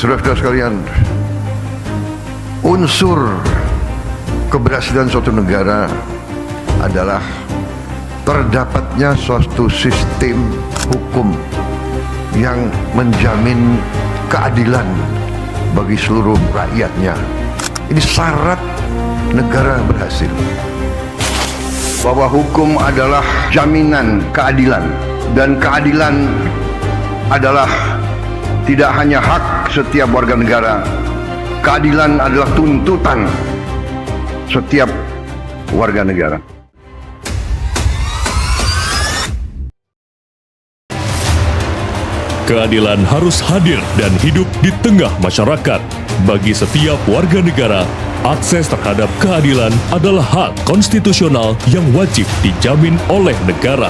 Saudara-saudara sekalian, unsur keberhasilan suatu negara adalah terdapatnya suatu sistem hukum yang menjamin keadilan bagi seluruh rakyatnya. Ini syarat negara berhasil. Bahwa hukum adalah jaminan keadilan, dan keadilan adalah tidak hanya hak setiap warga negara. Keadilan adalah tuntutan setiap warga negara. Keadilan harus hadir dan hidup di tengah masyarakat. Bagi setiap warga negara, akses terhadap keadilan adalah hak konstitusional yang wajib dijamin oleh negara.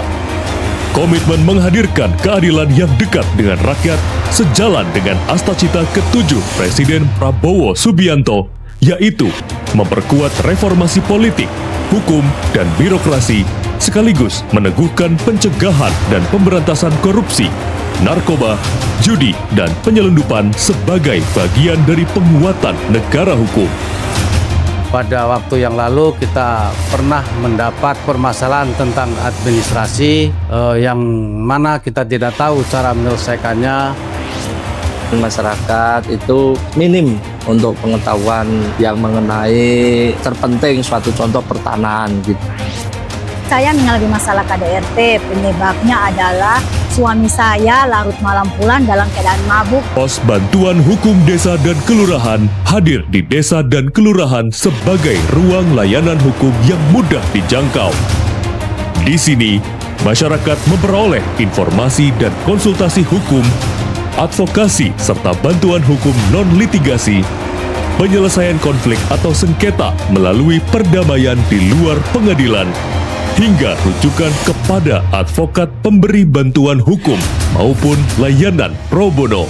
Komitmen menghadirkan keadilan yang dekat dengan rakyat sejalan dengan Astacita ke-7 Presiden Prabowo Subianto, yaitu memperkuat reformasi politik, hukum, dan birokrasi, sekaligus meneguhkan pencegahan dan pemberantasan korupsi, narkoba, judi, dan penyelundupan sebagai bagian dari penguatan negara hukum. Pada waktu yang lalu kita pernah mendapat permasalahan tentang administrasi yang mana kita tidak tahu cara menyelesaikannya. Masyarakat itu minim untuk pengetahuan yang mengenai terpenting suatu contoh pertanahan gitu. Saya mengalami masalah KDRT, penyebabnya adalah suami saya larut malam pulang dalam keadaan mabuk. Pos Bantuan Hukum Desa dan Kelurahan hadir di desa dan kelurahan sebagai ruang layanan hukum yang mudah dijangkau. Di sini, masyarakat memperoleh informasi dan konsultasi hukum, advokasi serta bantuan hukum non-litigasi, penyelesaian konflik atau sengketa melalui perdamaian di luar pengadilan, hingga rujukan kepada advokat pemberi bantuan hukum maupun layanan pro bono.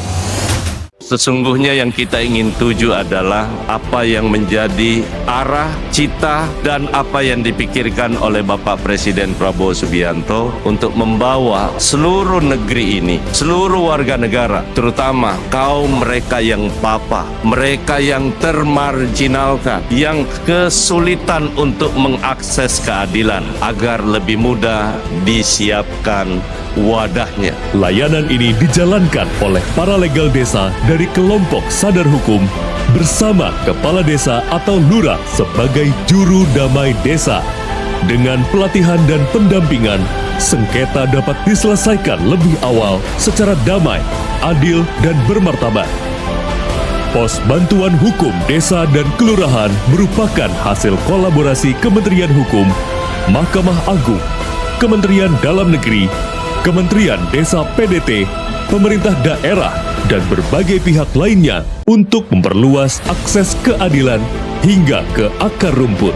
Sesungguhnya yang kita ingin tuju adalah apa yang menjadi arah, cita, dan apa yang dipikirkan oleh Bapak Presiden Prabowo Subianto untuk membawa seluruh negeri ini, seluruh warga negara, terutama kaum mereka yang papa, mereka yang termarginalkan, yang kesulitan untuk mengakses keadilan, agar lebih mudah disiapkan wadahnya. Layanan ini dijalankan oleh para legal desa dari kelompok sadar hukum bersama kepala desa atau lurah sebagai juru damai desa. Dengan pelatihan dan pendampingan, sengketa dapat diselesaikan lebih awal secara damai, adil, dan bermartabat. Pos Bantuan Hukum Desa dan Kelurahan merupakan hasil kolaborasi Kementerian Hukum, Mahkamah Agung, Kementerian Dalam Negeri, Kementerian Desa PDT, pemerintah daerah, dan berbagai pihak lainnya untuk memperluas akses keadilan hingga ke akar rumput.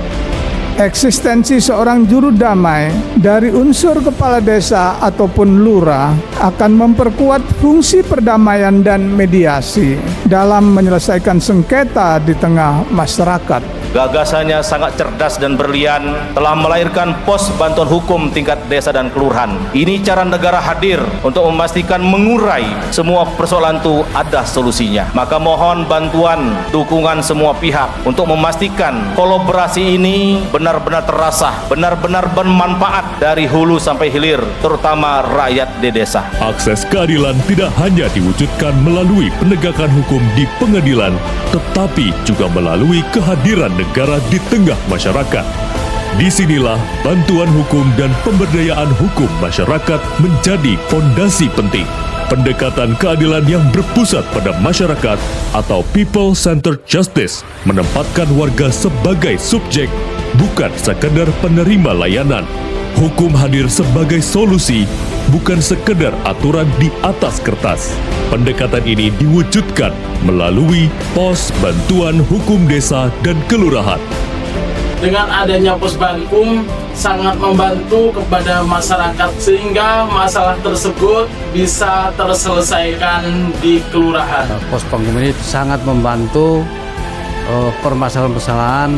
Eksistensi seorang juru damai dari unsur kepala desa ataupun lurah akan memperkuat fungsi perdamaian dan mediasi dalam menyelesaikan sengketa di tengah masyarakat. Gagasannya sangat cerdas dan brilian, telah melahirkan pos bantuan hukum tingkat desa dan kelurahan. Ini cara negara hadir untuk memastikan mengurai semua persoalan itu ada solusinya. Maka mohon bantuan, dukungan semua pihak untuk memastikan kolaborasi ini benar-benar terasa, benar-benar bermanfaat dari hulu sampai hilir, terutama rakyat di desa. Akses keadilan tidak hanya diwujudkan melalui penegakan hukum di pengadilan, tetapi juga melalui kehadiran negara di tengah masyarakat. Disinilah bantuan hukum dan pemberdayaan hukum masyarakat menjadi fondasi penting. Pendekatan keadilan yang berpusat pada masyarakat atau people-centered justice menempatkan warga sebagai subjek, bukan sekedar penerima layanan. Hukum hadir sebagai solusi, bukan sekedar aturan di atas kertas. Pendekatan ini diwujudkan melalui Pos Bantuan Hukum Desa dan Kelurahan. Dengan adanya Posbankum sangat membantu kepada masyarakat sehingga masalah tersebut bisa terselesaikan di kelurahan. Posbankum ini sangat membantu permasalahan-permasalahan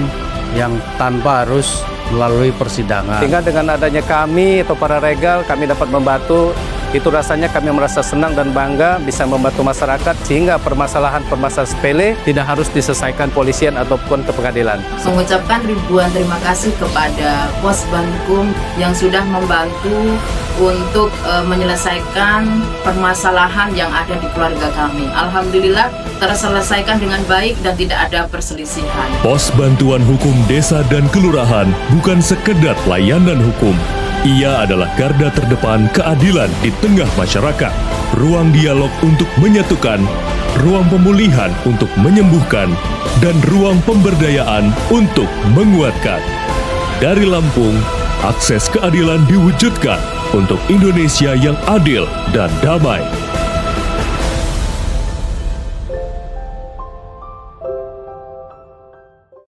yang tanpa harus melalui persidangan. Sehingga dengan adanya kami atau para regal, kami dapat membantu. Itu rasanya kami merasa senang dan bangga bisa membantu masyarakat sehingga permasalahan-permasalahan sepele tidak harus diselesaikan polisian ataupun ke pengadilan. Mengucapkan ribuan terima kasih kepada Posbankum yang sudah membantu untuk menyelesaikan permasalahan yang ada di keluarga kami. Alhamdulillah terselesaikan dengan baik dan tidak ada perselisihan. Pos Bantuan Hukum Desa dan Kelurahan bukan sekedar layanan hukum. Ia adalah garda terdepan keadilan di tengah masyarakat. Ruang dialog untuk menyatukan, ruang pemulihan untuk menyembuhkan, dan ruang pemberdayaan untuk menguatkan. Dari Lampung, akses keadilan diwujudkan untuk Indonesia yang adil dan damai.